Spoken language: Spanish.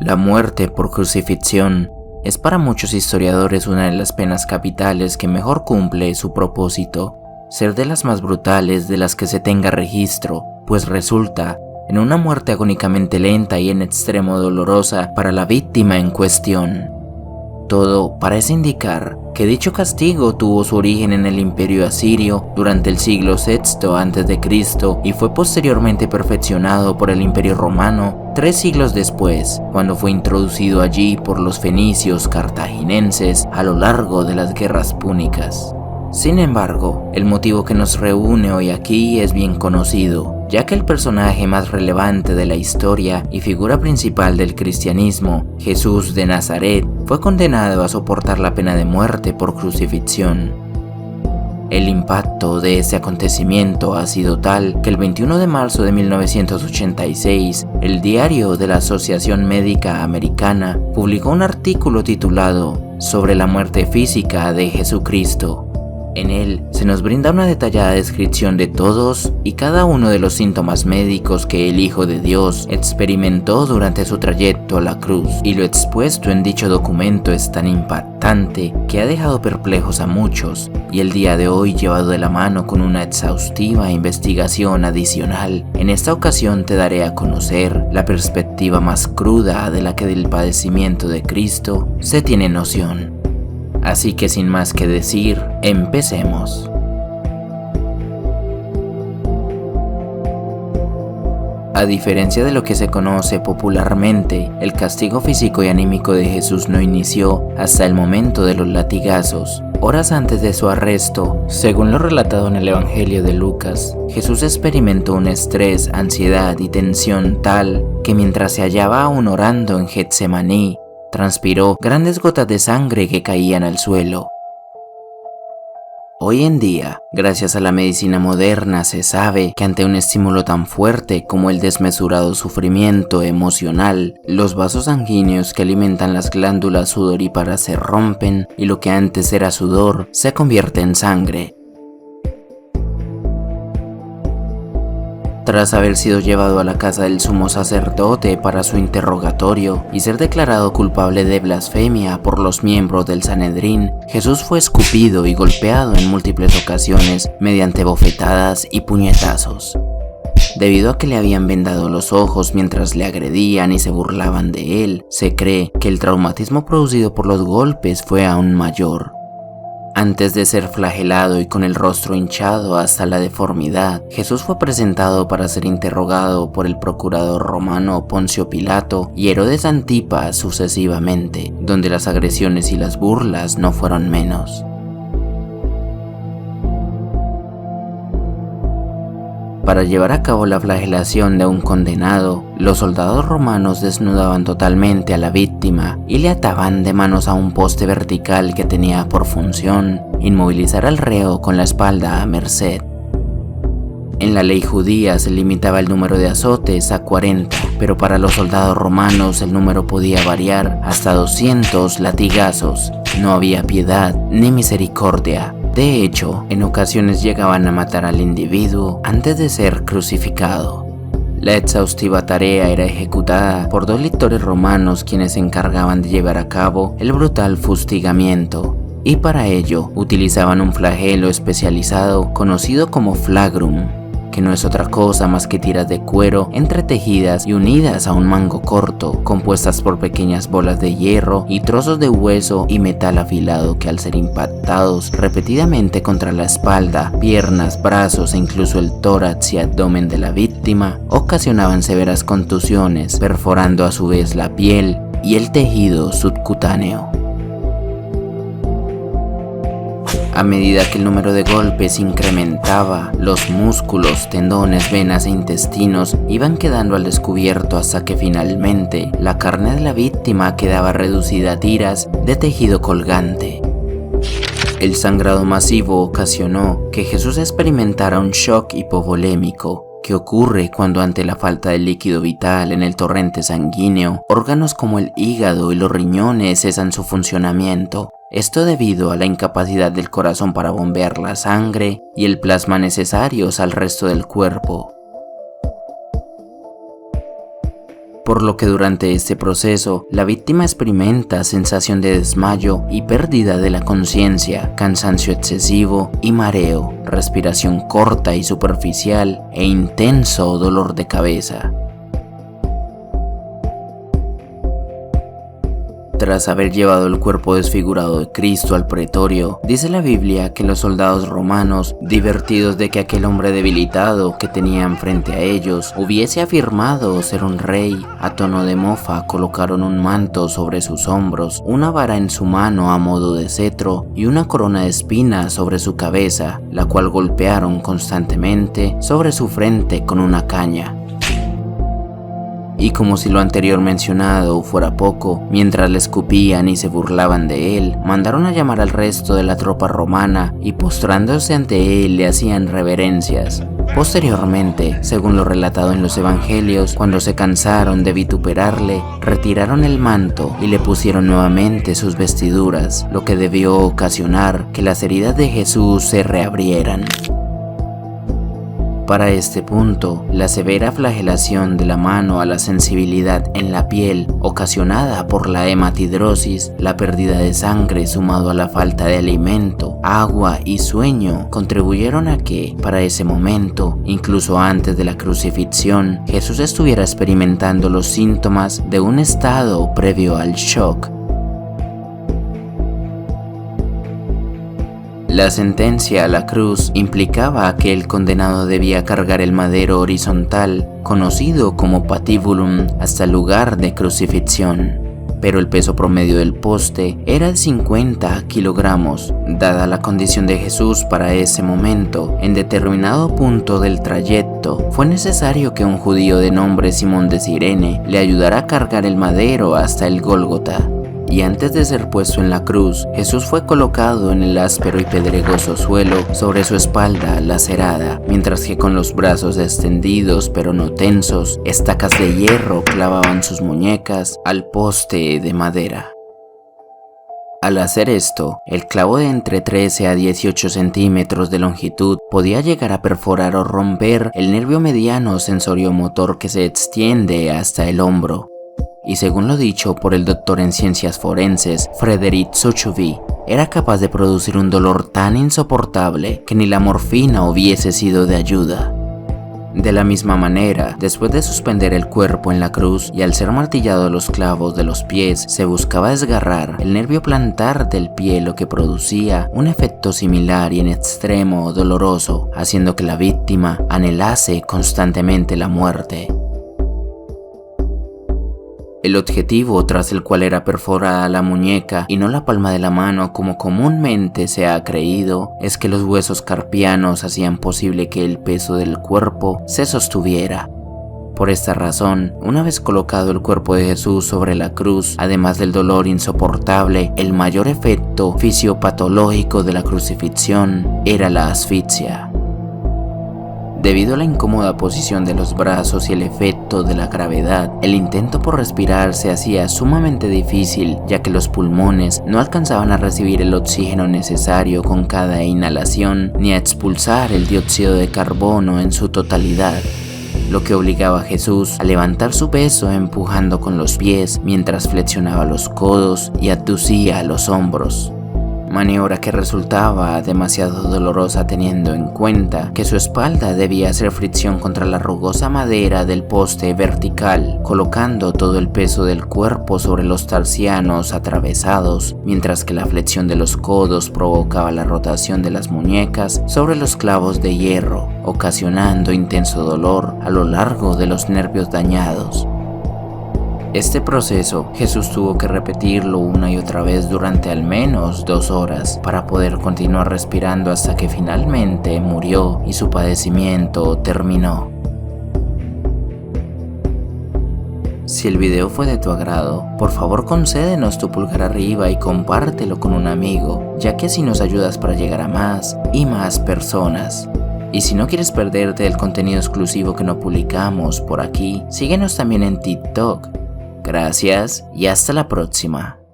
La muerte por crucifixión es para muchos historiadores una de las penas capitales que mejor cumple su propósito, ser de las más brutales de las que se tenga registro, pues resulta en una muerte agónicamente lenta y en extremo dolorosa para la víctima en cuestión. Todo parece indicar que dicho castigo tuvo su origen en el Imperio Asirio durante el siglo VI a.C. y fue posteriormente perfeccionado por el Imperio Romano 3 siglos después, cuando fue introducido allí por los fenicios cartaginenses a lo largo de las guerras púnicas. Sin embargo, el motivo que nos reúne hoy aquí es bien conocido, ya que el personaje más relevante de la historia y figura principal del cristianismo, Jesús de Nazaret, fue condenado a soportar la pena de muerte por crucifixión. El impacto de ese acontecimiento ha sido tal que el 21 de marzo de 1986, el diario de la Asociación Médica Americana publicó un artículo titulado "Sobre la muerte física de Jesucristo". En él se nos brinda una detallada descripción de todos y cada uno de los síntomas médicos que el Hijo de Dios experimentó durante su trayecto a la cruz, y lo expuesto en dicho documento es tan impactante que ha dejado perplejos a muchos, y el día de hoy, llevado de la mano con una exhaustiva investigación adicional, en esta ocasión te daré a conocer la perspectiva más cruda de la que del padecimiento de Cristo se tiene noción. Así que sin más que decir, empecemos. A diferencia de lo que se conoce popularmente, el castigo físico y anímico de Jesús no inició hasta el momento de los latigazos. Horas antes de su arresto, según lo relatado en el Evangelio de Lucas, Jesús experimentó un estrés, ansiedad y tensión tal que mientras se hallaba aún orando en Getsemaní, transpiró grandes gotas de sangre que caían al suelo. Hoy en día, gracias a la medicina moderna, se sabe que ante un estímulo tan fuerte como el desmesurado sufrimiento emocional, los vasos sanguíneos que alimentan las glándulas sudoríparas se rompen y lo que antes era sudor se convierte en sangre. Tras haber sido llevado a la casa del sumo sacerdote para su interrogatorio y ser declarado culpable de blasfemia por los miembros del Sanedrín, Jesús fue escupido y golpeado en múltiples ocasiones mediante bofetadas y puñetazos. Debido a que le habían vendado los ojos mientras le agredían y se burlaban de él, se cree que el traumatismo producido por los golpes fue aún mayor. Antes de ser flagelado y con el rostro hinchado hasta la deformidad, Jesús fue presentado para ser interrogado por el procurador romano Poncio Pilato y Herodes Antipas sucesivamente, donde las agresiones y las burlas no fueron menos. Para llevar a cabo la flagelación de un condenado, los soldados romanos desnudaban totalmente a la víctima y le ataban de manos a un poste vertical que tenía por función inmovilizar al reo con la espalda a merced. En la ley judía se limitaba el número de azotes a 40, pero para los soldados romanos el número podía variar hasta 200 latigazos. No había piedad ni misericordia. De hecho, en ocasiones llegaban a matar al individuo antes de ser crucificado. La exhaustiva tarea era ejecutada por 2 lictores romanos quienes se encargaban de llevar a cabo el brutal fustigamiento, y para ello utilizaban un flagelo especializado conocido como flagrum, que no es otra cosa más que tiras de cuero entretejidas y unidas a un mango corto, compuestas por pequeñas bolas de hierro y trozos de hueso y metal afilado que al ser impactados repetidamente contra la espalda, piernas, brazos e incluso el tórax y abdomen de la víctima, ocasionaban severas contusiones, perforando a su vez la piel y el tejido subcutáneo. A medida que el número de golpes incrementaba, los músculos, tendones, venas e intestinos iban quedando al descubierto hasta que finalmente la carne de la víctima quedaba reducida a tiras de tejido colgante. El sangrado masivo ocasionó que Jesús experimentara un shock hipovolémico, que ocurre cuando ante la falta de líquido vital en el torrente sanguíneo, órganos como el hígado y los riñones cesan su funcionamiento. Esto debido a la incapacidad del corazón para bombear la sangre y el plasma necesarios al resto del cuerpo. por lo que durante este proceso la víctima experimenta sensación de desmayo y pérdida de la conciencia, cansancio excesivo y mareo, respiración corta y superficial e intenso dolor de cabeza. Tras haber llevado el cuerpo desfigurado de Cristo al pretorio, dice la Biblia que los soldados romanos, divertidos de que aquel hombre debilitado que tenían frente a ellos hubiese afirmado ser un rey, a tono de mofa colocaron un manto sobre sus hombros, una vara en su mano a modo de cetro y una corona de espinas sobre su cabeza, la cual golpearon constantemente sobre su frente con una caña. Y como si lo anterior mencionado fuera poco, mientras le escupían y se burlaban de él, mandaron a llamar al resto de la tropa romana y postrándose ante él le hacían reverencias. Posteriormente, según lo relatado en los evangelios, cuando se cansaron de vituperarle, retiraron el manto y le pusieron nuevamente sus vestiduras, lo que debió ocasionar que las heridas de Jesús se reabrieran. Para este punto, la severa flagelación de la mano a la sensibilidad en la piel, ocasionada por la hematidrosis, la pérdida de sangre sumado a la falta de alimento, agua y sueño, contribuyeron a que, para ese momento, incluso antes de la crucifixión, Jesús estuviera experimentando los síntomas de un estado previo al shock. La sentencia a la cruz implicaba que el condenado debía cargar el madero horizontal, conocido como patibulum, hasta el lugar de crucifixión. Pero el peso promedio del poste era de 50 kilogramos. Dada la condición de Jesús para ese momento, en determinado punto del trayecto, fue necesario que un judío de nombre Simón de Cirene le ayudara a cargar el madero hasta el Gólgota. Y antes de ser puesto en la cruz, Jesús fue colocado en el áspero y pedregoso suelo sobre su espalda lacerada, mientras que con los brazos extendidos pero no tensos, estacas de hierro clavaban sus muñecas al poste de madera. Al hacer esto, el clavo de entre 13 a 18 centímetros de longitud podía llegar a perforar o romper el nervio mediano sensoriomotor que se extiende hasta el hombro. Y según lo dicho por el doctor en ciencias forenses, Frédéric Sochevy, era capaz de producir un dolor tan insoportable que ni la morfina hubiese sido de ayuda. De la misma manera, después de suspender el cuerpo en la cruz y al ser martillados los clavos de los pies, se buscaba desgarrar el nervio plantar del pie, lo que producía un efecto similar y en extremo doloroso, haciendo que la víctima anhelase constantemente la muerte. El objetivo tras el cual era perforada la muñeca y no la palma de la mano como comúnmente se ha creído, es que los huesos carpianos hacían posible que el peso del cuerpo se sostuviera. Por esta razón, una vez colocado el cuerpo de Jesús sobre la cruz, además del dolor insoportable, el mayor efecto fisiopatológico de la crucifixión era la asfixia. Debido a la incómoda posición de los brazos y el efecto de la gravedad, el intento por respirar se hacía sumamente difícil, ya que los pulmones no alcanzaban a recibir el oxígeno necesario con cada inhalación, ni a expulsar el dióxido de carbono en su totalidad, lo que obligaba a Jesús a levantar su peso empujando con los pies mientras flexionaba los codos y abducía los hombros. Maniobra que resultaba demasiado dolorosa teniendo en cuenta que su espalda debía hacer fricción contra la rugosa madera del poste vertical, colocando todo el peso del cuerpo sobre los tarsianos atravesados, mientras que la flexión de los codos provocaba la rotación de las muñecas sobre los clavos de hierro, ocasionando intenso dolor a lo largo de los nervios dañados. Este proceso Jesús tuvo que repetirlo una y otra vez durante al menos 2 horas para poder continuar respirando hasta que finalmente murió y su padecimiento terminó. Si el video fue de tu agrado, por favor concédenos tu pulgar arriba y compártelo con un amigo, ya que así nos ayudas para llegar a más y más personas. Y si no quieres perderte el contenido exclusivo que no publicamos por aquí, síguenos también en TikTok. Gracias y hasta la próxima.